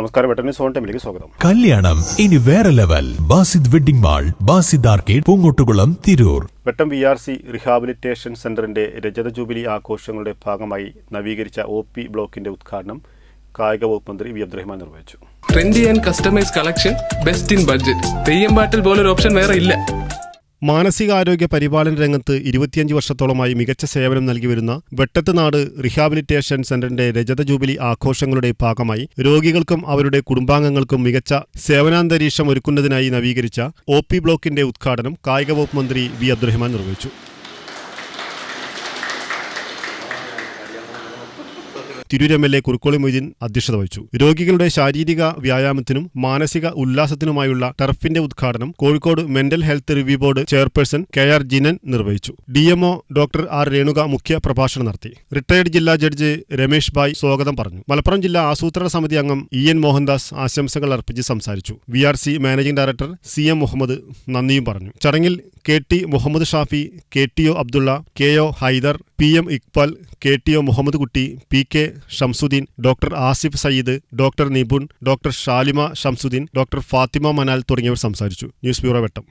നമസ്കാരം, വെട്ടന്യൂസ് ഓൺ ടൈമിലേക്ക് സ്വാഗതം. കല്യാണം ഇനി വേറെ level. Basid wedding mall, Basid arcade, Poongottukulam, Tirur. വെട്ടം VRC റീഹാബിലിറ്റേഷൻ സെന്ററിന്റെ രജത ജൂബിലി ആഘോഷങ്ങളുടെ ഭാഗമായി നവീകരിച്ച OP ബ്ലോക്കിന്റെ ഉദ്ഘാടനം കായിക വകുപ്പ് മന്ത്രി വി അബ്ദുറഹ്മാൻ നിർവഹിച്ചു. Trendy and customise collection, best in budget. Theyyam പാട്ടിൽ പോലൊരു ഓപ്ഷൻ വേറെ ഇല്ല. മാനസികാരോഗ്യ പരിപാലന രംഗത്ത് 25 വർഷത്തോളമായി മികച്ച സേവനം നൽകി വരുന്ന വെട്ടത്തുനാട് റീഹാബിലിറ്റേഷൻ സെന്ററിന്റെ രജത ജൂബിലി ആഘോഷങ്ങളുടെ ഭാഗമായി രോഗികൾക്കും അവരുടെ കുടുംബാംഗങ്ങൾക്കും മികച്ച സേവനാന്തരീക്ഷം ഒരുക്കുന്നതിനായി നവീകരിച്ച OP ബ്ലോക്കിന്റെ ഉദ്ഘാടനം കായിക വകുപ്പ് മന്ത്രി വി അബ്ദുറഹ്മാൻ നിർവഹിച്ചു. തിരൂർ MLA കുറുക്കോളി മൊയ്തീൻ അധ്യക്ഷത വഹിച്ചു. രോഗികളുടെ ശാരീരിക വ്യായാമത്തിനും മാനസിക ഉല്ലാസത്തിനുമായുള്ള ടർഫിന്റെ ഉദ്ഘാടനം Kozhikode mental health review board chairperson KR Jinan നിർവഹിച്ചു. DMO ഡോക്ടർ R രേണുക മുഖ്യ പ്രഭാഷണം നടത്തി. റിട്ടയർഡ് ജില്ലാ ജഡ്ജി രമേഷ് ഭായ് സ്വാഗതം പറഞ്ഞു. മലപ്പുറം ജില്ലാ ആസൂത്രണ സമിതി അംഗം EN മോഹൻദാസ് ആശംസകൾ അർപ്പിച്ച് സംസാരിച്ചു. VRC managing director CM Muhammad നന്ദിയും പറഞ്ഞു. ചടങ്ങിൽ KT Muhammad Shafi, KTO Abdulla, KO Hyder, PM Iqbal, KTO Muhammad Kutty, PK Shamsuddin, doctor Asif Sayyid, doctor Nipun, doctor Shalima Shamsuddin, doctor Fathima Manal തുടങ്ങിയവർ സംസാരിച്ചു. ന്യൂസ് ബ്യൂറോ വെട്ടം.